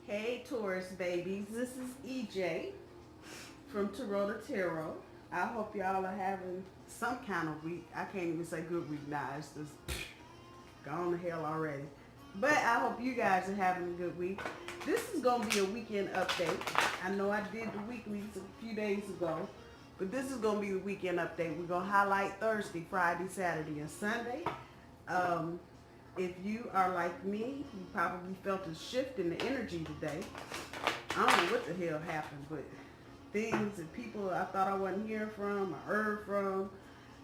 Hey Taurus babies, this is EJ from Taurota Tarot. I hope y'all are having some kind of week. I can't even say good week now. It's just gone to hell already. But I hope you guys are having a good week. This is going to be a weekend update. I know I did the weeklies a few days ago, but this is going to be the weekend update. We're going to highlight Thursday, Friday, Saturday, and Sunday. If you are like me, you probably felt a shift in the energy today. I don't know what the hell happened, but things and people I thought I wasn't hearing from, I heard from,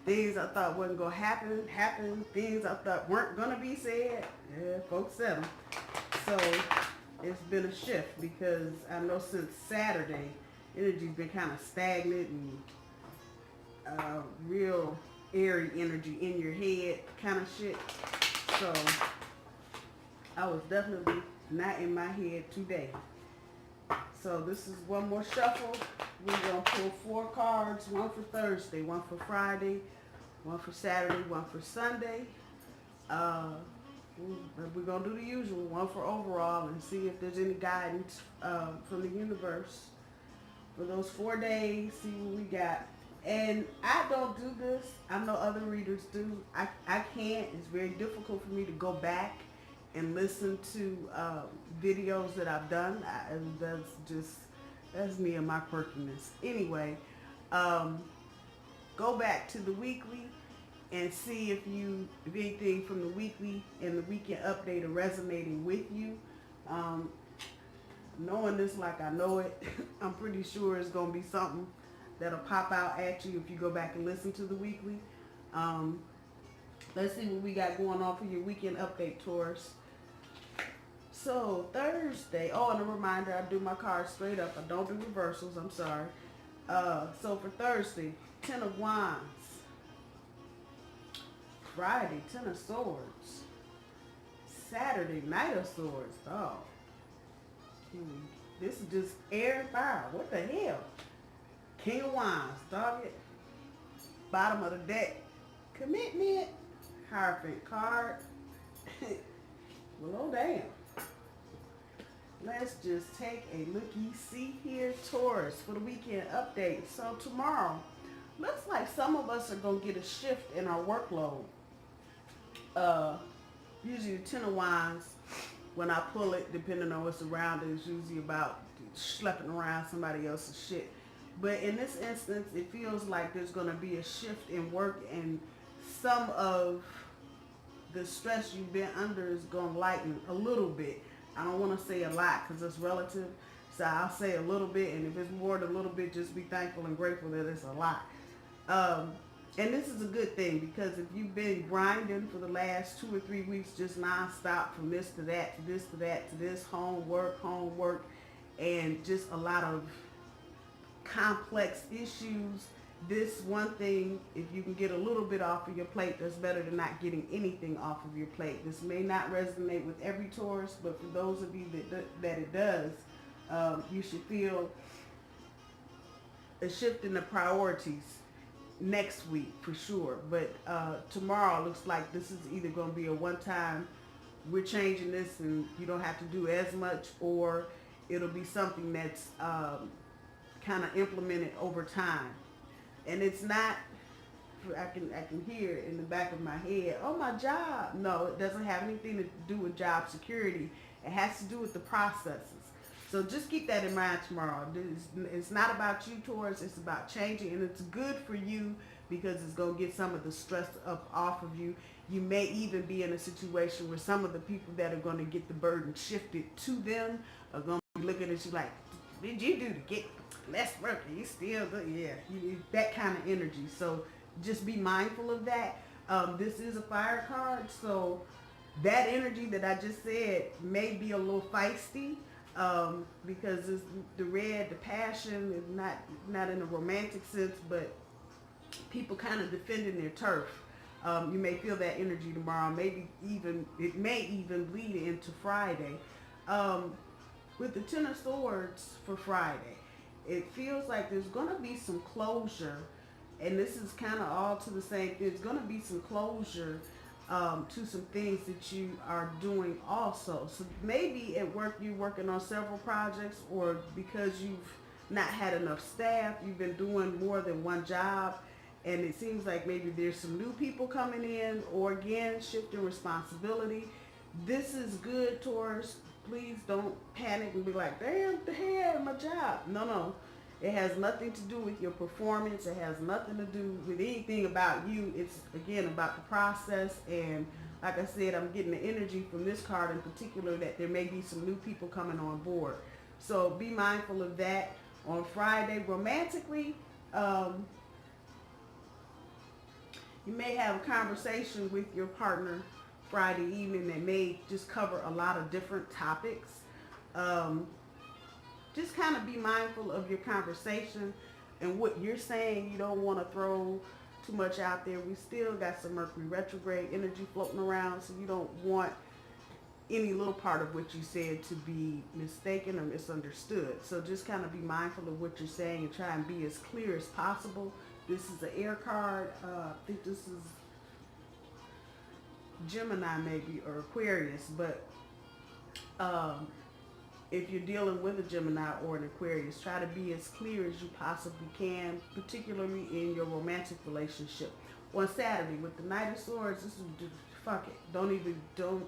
things I thought wasn't going to happen, things I thought weren't going to be said, yeah, folks said them. So it's been a shift because I know since Saturday, energy's been kind of stagnant and real airy energy in your head kind of shit. So I was definitely not in my head today. So this is one more shuffle. We're going to pull 4 cards, one for Thursday, one for Friday, one for Saturday, one for Sunday. We're going to do the usual, one for overall, and see if there's any guidance from the universe for those 4 days, see what we got. And I don't do this. I know other readers do. I can't. It's very difficult for me to go back and listen to videos that I've done. That's me and my quirkiness. Anyway, go back to the weekly and see if anything from the weekly and the weekend update are resonating with you. Knowing this like I know it, I'm pretty sure it's going to be something that'll pop out at you if you go back and listen to the weekly. Let's see what we got going on for your weekend update, Taurus. So Thursday, and a reminder, I do my cards straight up. I don't do reversals, I'm sorry. So for Thursday, 10 of Wands. Friday, 10 of Swords. Saturday, Knight of Swords. Oh. This is just air and fire. What the hell? King of Wands, dog it. Bottom of the deck, commitment. Hierophant card. Well, oh damn. Let's just take a looky-see here, Taurus, for the weekend update. So tomorrow, looks like some of us are going to get a shift in our workload. Usually the 10 of Wands, when I pull it, depending on what's around it, it's usually about schlepping around somebody else's shit. But in this instance, it feels like there's going to be a shift in work, and some of the stress you've been under is going to lighten a little bit. I don't want to say a lot because it's relative, so I'll say a little bit, and if it's more than a little bit, just be thankful and grateful that it's a lot. And this is a good thing, because if you've been grinding for the last 2 or 3 weeks just nonstop from this to that, to this to that, to this, homework, and just a lot of complex issues, this one thing, if you can get a little bit off of your plate, that's better than not getting anything off of your plate. This may not resonate with every Taurus, but for those of you that it does, you should feel a shift in the priorities next week for sure. But tomorrow looks like this is either going to be a one-time, we're changing this and you don't have to do as much, or it'll be something that's kind of implemented over time. And it's not, I can hear it in the back of my head, oh, my job. No, it doesn't have anything to do with job security. It has to do with the processes. So just keep that in mind tomorrow. It's not about you, Taurus. It's about changing, and it's good for you because it's going to get some of the stress up off of you. You may even be in a situation where some of the people that are going to get the burden shifted to them are going to be looking at you like, what did you do to get less work? And you still do? Yeah, that kind of energy. So just be mindful of that. This is a fire card, so that energy that I just said may be a little feisty. Because it's the red, the passion is not in a romantic sense, but people kind of defending their turf. You may feel that energy tomorrow. It may even bleed into Friday. With the 10 of Swords for Friday, it feels like there's going to be some closure, and this is kind of all to the same thing. There's going to be some closure to some things that you are doing also. So maybe at work you're working on several projects, or because you've not had enough staff, you've been doing more than one job, and it seems like maybe there's some new people coming in, or again, shifting responsibility. This is good, Taurus. Please don't panic and be like, damn, the hell, my job. No, no. It has nothing to do with your performance. It has nothing to do with anything about you. It's, again, about the process. And like I said, I'm getting the energy from this card in particular that there may be some new people coming on board. So be mindful of that. On Friday, romantically, you may have a conversation with your partner Friday evening that may just cover a lot of different topics. Just kind of be mindful of your conversation and what you're saying. You don't want to throw too much out there. We still got some Mercury retrograde energy floating around, so you don't want any little part of what you said to be mistaken or misunderstood. So just kind of be mindful of what you're saying and try and be as clear as possible. This is an air card. I think this is Gemini maybe, or Aquarius, but if you're dealing with a Gemini or an Aquarius, try to be as clear as you possibly can, particularly in your romantic relationship. On Saturday with the Knight of Swords, this is fuck it. Don't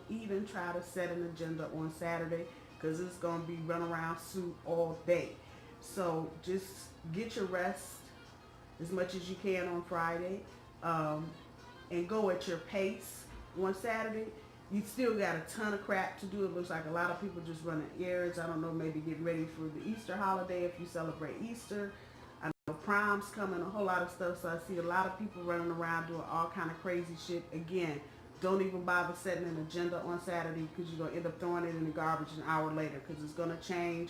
even try to set an agenda on Saturday, because it's gonna be run around suit all day. So just get your rest as much as you can on Friday, and go at your pace. On Saturday, you still got a ton of crap to do. It looks like a lot of people just running errands. I don't know, maybe getting ready for the Easter holiday if you celebrate Easter. I know prom's coming, a whole lot of stuff. So I see a lot of people running around doing all kind of crazy shit. Again, don't even bother setting an agenda on Saturday, because you're going to end up throwing it in the garbage an hour later, because it's going to change.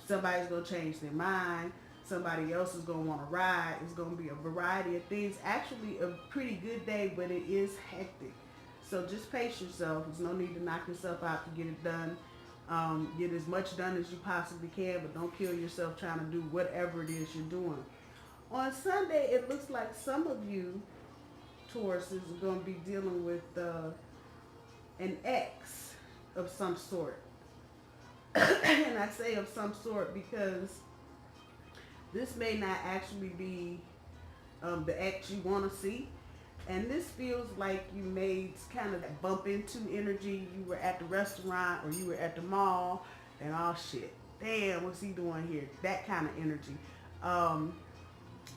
Somebody's going to change their mind. Somebody else is going to want to ride. It's going to be a variety of things. Actually, a pretty good day, but it is hectic. So just pace yourself. There's no need to knock yourself out to get it done. Get as much done as you possibly can, but don't kill yourself trying to do whatever it is you're doing. On Sunday, it looks like some of you, Tauruses, are going to be dealing with an ex of some sort. And I say of some sort because this may not actually be the ex you want to see. And this feels like you made kind of that bump into energy. You were at the restaurant or you were at the mall and oh shit, damn, what's he doing here? That kind of energy.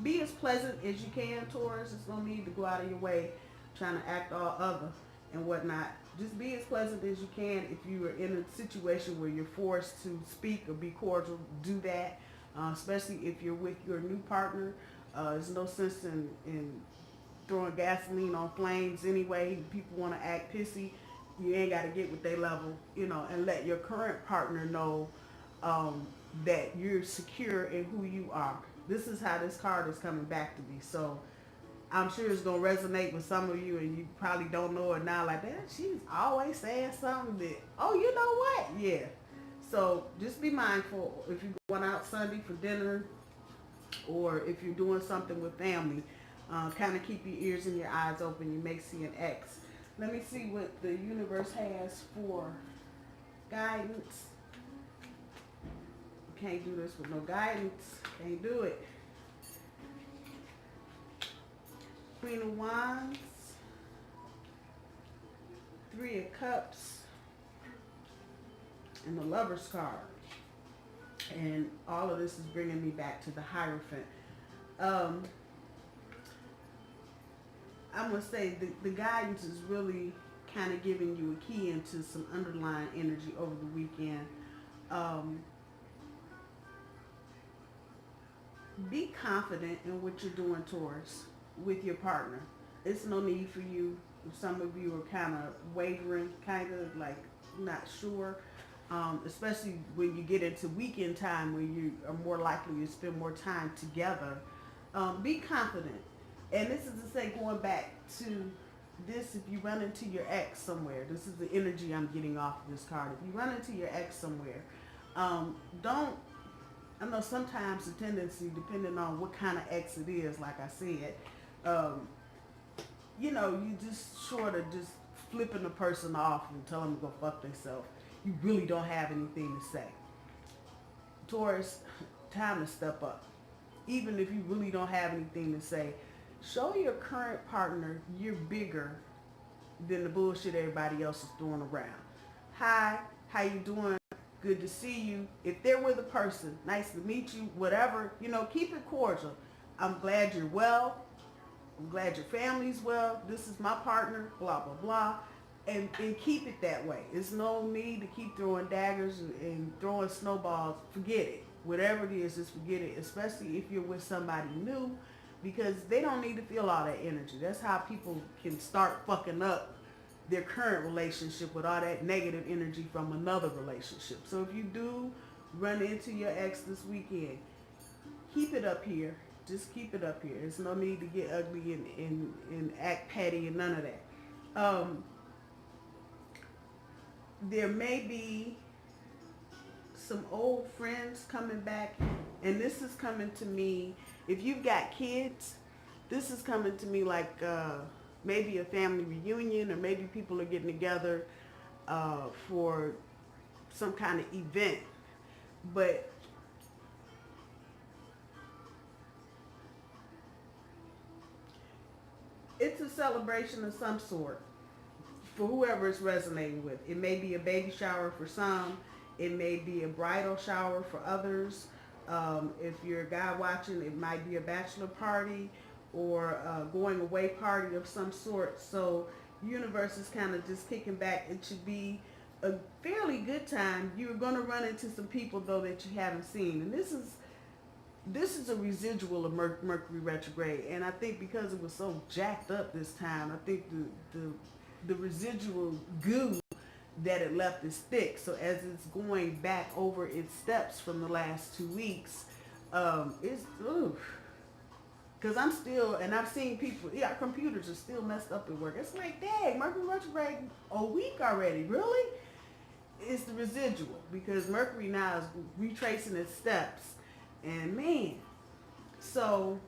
Be as pleasant as you can, Taurus. It's no need to go out of your way trying to act all other and whatnot. Just be as pleasant as you can. If you are in a situation where you're forced to speak or be cordial, do that. Especially if you're with your new partner. There's no sense in throwing gasoline on flames anyway. People want to act pissy. You ain't got to get with their level, and let your current partner know that you're secure in who you are. This is how this card is coming back to me. So I'm sure it's going to resonate with some of you, and you probably don't know it now. Like, that, she's always saying something that, oh, you know what? Yeah. So just be mindful if you're going out Sunday for dinner, or if you're doing something with family. Kind of keep your ears and your eyes open. You may see an X. Let me see what the universe has for guidance. Can't do this with no guidance. Can't do it. Queen of Wands. Three of Cups. And the Lover's card. And all of this is bringing me back to the Hierophant. I'm going to say the guidance is really kind of giving you a key into some underlying energy over the weekend. Be confident in what you're doing, Taurus, with your partner. It's no need for you, if some of you are kind of wavering, kind of like not sure, especially when you get into weekend time where you are more likely to spend more time together. Be confident. And this is to say, going back to this, if you run into your ex somewhere, this is the energy I'm getting off of this card. If you run into your ex somewhere, I know sometimes the tendency, depending on what kind of ex it is, like I said, you just sort of just flipping the person off and telling them to go fuck themselves. You really don't have anything to say. Taurus, time to step up. Even if you really don't have anything to say, show your current partner you're bigger than the bullshit everybody else is throwing around. Hi, how you doing? Good to see you. If they're with a person, nice to meet you, whatever, keep it cordial. I'm glad you're well. I'm glad your family's well. This is my partner, blah, blah, blah. And keep it that way. There's no need to keep throwing daggers and throwing snowballs. Forget it. Whatever it is, just forget it, especially if you're with somebody new, because they don't need to feel all that energy. That's how people can start fucking up their current relationship with all that negative energy from another relationship. So if you do run into your ex this weekend, keep it up here. Just keep it up here. There's no need to get ugly and act petty and none of that. There may be some old friends coming back, and this is coming to me, if you've got kids, this is coming to me like maybe a family reunion, or maybe people are getting together for some kind of event. But it's a celebration of some sort for whoever it's resonating with. It may be a baby shower for some. It may be a bridal shower for others. If you're a guy watching, it might be a bachelor party or a going away party of some sort. So universe is kind of just kicking back. It should be a fairly good time. You're going to run into some people though that you haven't seen, and this is a residual of Mercury retrograde. And I think because it was so jacked up this time, I think the residual goo that it left is thick. So as it's going back over its steps from the last 2 weeks, it's because I'm still, and I've seen people, our computers are still messed up at work. It's like, dang, Mercury retrograde a week already, really? It's the residual, because Mercury now is retracing its steps, and man, so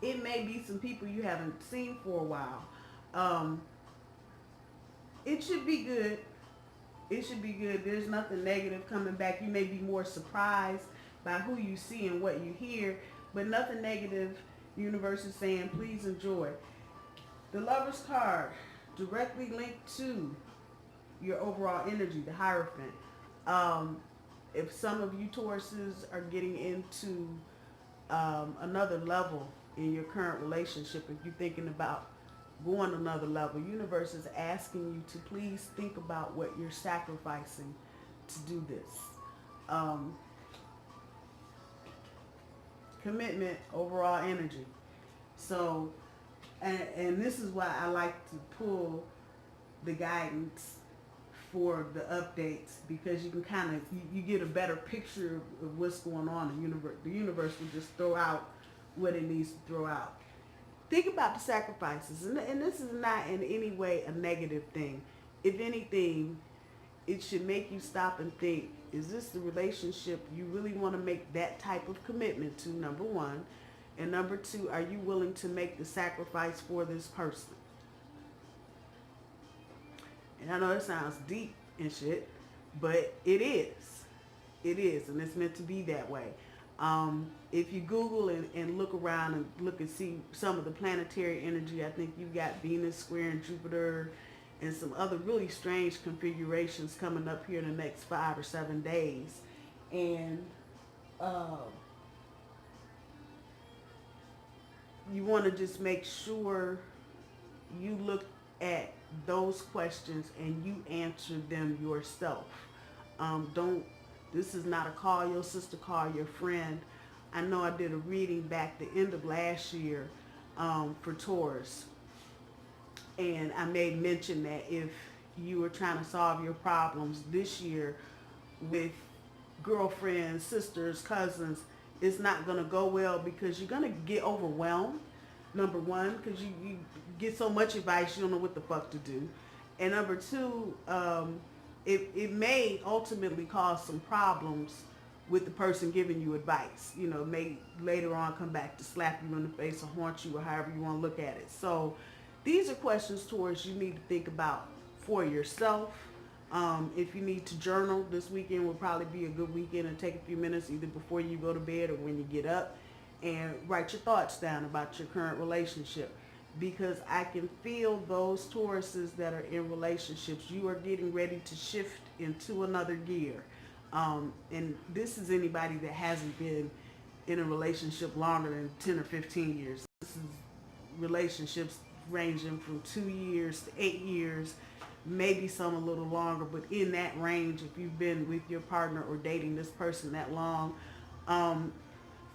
it may be some people you haven't seen for a while. It should be good. It should be good. There's nothing negative coming back. You may be more surprised by who you see and what you hear, but nothing negative. Universe is saying, please enjoy. The Lover's card, directly linked to your overall energy, the Hierophant. If some of you Tauruses are getting into another level in your current relationship, if you're thinking about going another level, universe is asking you to please think about what you're sacrificing to do this. Commitment, overall energy. So, and this is why I like to pull the guidance for the updates, because you can kind of, you get a better picture of what's going on in the universe. The universe will just throw out what it needs to throw out. Think about the sacrifices, and this is not in any way a negative thing. If anything, it should make you stop and think, is this the relationship you really want to make that type of commitment to, number one? And number two, are you willing to make the sacrifice for this person? And I know it sounds deep and shit, but it is. It is, and it's meant to be that way. If you Google and look around and look and see some of the planetary energy, I think you've got Venus squaring Jupiter and some other really strange configurations coming up here in the next 5 or 7 days. And you want to just make sure you look at those questions and you answer them yourself. This is not a call your sister, call your friend. I know I did a reading back the end of last year for Taurus. And I made mention that if you were trying to solve your problems this year with girlfriends, sisters, cousins, it's not going to go well, because you're going to get overwhelmed. Number one, because you get so much advice, you don't know what the fuck to do. And number two, it may ultimately cause some problems with the person giving you advice. You know, may later on come back to slap you in the face or haunt you, or however you want to look at it. So These are questions towards you need to think about for yourself. If you need to journal, this weekend will probably be a good weekend, and take a few minutes either before you go to bed or when you get up, and write your thoughts down about your current relationship, because I can feel those Tauruses that are in relationships. You are getting ready to shift into another gear. And this is anybody that hasn't been in a relationship longer than 10 or 15 years. This is relationships ranging from 2 years to 8 years, maybe some a little longer, but in that range if you've been with your partner or dating this person that long.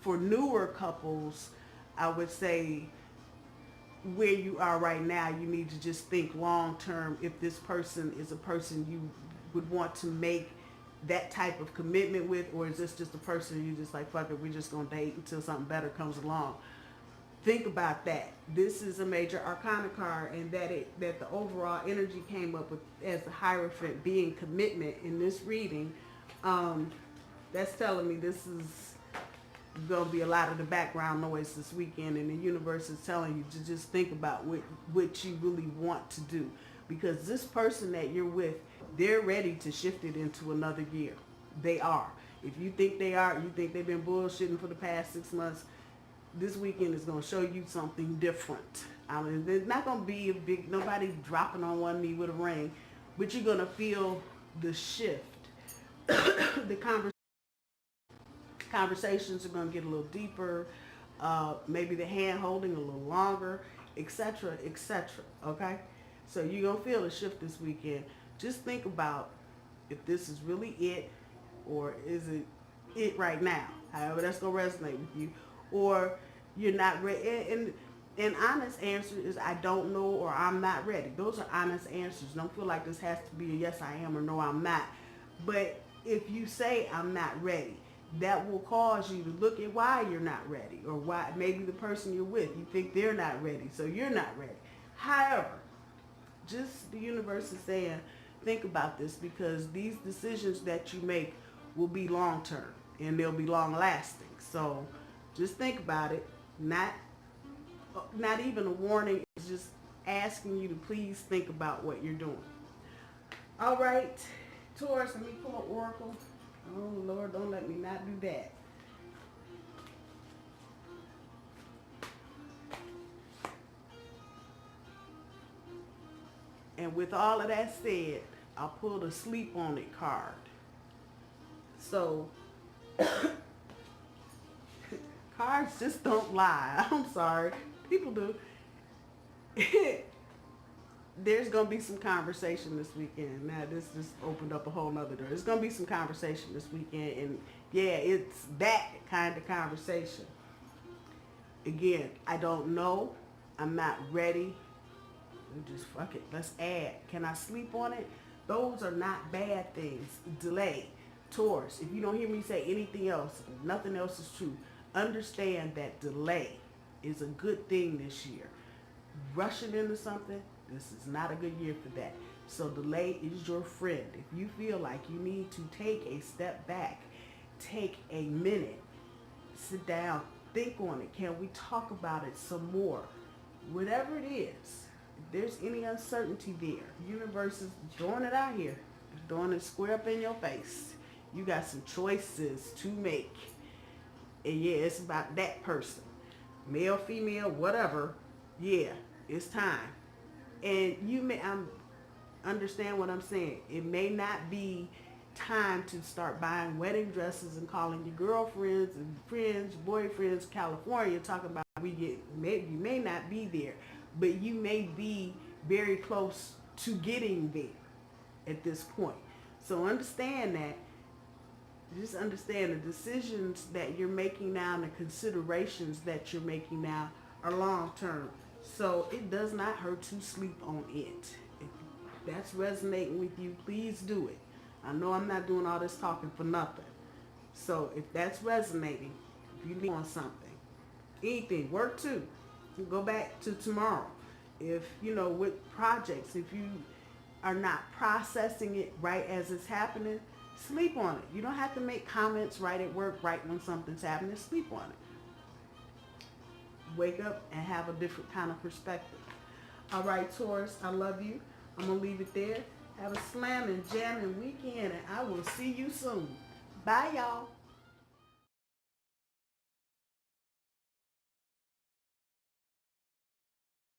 For newer couples, I would say where you are right now, you need to just think long term if this person is a person you would want to make that type of commitment with, or is this just a person you just like, fuck it, we're just gonna date until something better comes along. Think about that. This is a major arcana card, and that the overall energy came up with as the Hierophant being commitment in this reading. That's telling me this is going to be a lot of the background noise this weekend, and the universe is telling you to just think about what you really want to do, because this person that you're with, they're ready to shift it into another gear. They are. If you think they are, you think they've been bullshitting for the past 6 months, this weekend is going to show you something different. I mean, there's not going to be a big, nobody dropping on one knee with a ring, but you're going to feel the shift. The conversations are going to get a little deeper, maybe the hand holding a little longer, etc., etc. Okay? So you're going to feel the shift this weekend. Just think about if this is really it, or is it right now? However that's going to resonate with you. Or you're not ready. And honest answer is I don't know, or I'm not ready. Those are honest answers. Don't feel like this has to be a yes I am or no I'm not. But if you say I'm not ready, that will cause you to look at why you're not ready, or why maybe the person you're with, you think they're not ready, so you're not ready. However, just the universe is saying, think about this, because these decisions that you make will be long term and they'll be long lasting. So just think about it. Not even a warning. It's just asking you to please think about what you're doing. All right, Taurus, let me pull up Oracle. Oh, Lord, don't let me not do that. And with all of that said, I'll pull the Sleep on It card. So, cards just don't lie. I'm sorry. People do. There's going to be some conversation this weekend. Now, this just opened up a whole nother door. There's going to be some conversation this weekend. And, yeah, it's that kind of conversation. Again, I don't know. I'm not ready. Just fuck it. Let's add. Can I sleep on it? Those are not bad things. Delay. Taurus, if you don't hear me say anything else, nothing else is true, understand that delay is a good thing this year. Rushing into something, this is not a good year for that. So delay is your friend. If you feel like you need to take a step back, take a minute, sit down, think on it. Can we talk about it some more? Whatever it is, if there's any uncertainty there, the universe is throwing it out here. It's throwing it square up in your face. You got some choices to make. And yeah, it's about that person. Male, female, whatever. Yeah, it's time. And you may understand what I'm saying. It may not be time to start buying wedding dresses and calling your girlfriends and friends, boyfriends, California, talking about you may not be there, but you may be very close to getting there at this point. So understand that. Just understand the decisions that you're making now and the considerations that you're making now are long term. So it does not hurt to sleep on it. If that's resonating with you, please do it. I know I'm not doing all this talking for nothing. So if that's resonating, if you need on something, anything, work too. Go back to tomorrow. If, with projects, if you are not processing it right as it's happening, sleep on it. You don't have to make comments right at work, right when something's happening. Sleep on it. Wake up and have a different kind of perspective. All right, Taurus, I love you. I'm going to leave it there. Have a slamming, jamming weekend, and I will see you soon. Bye, y'all.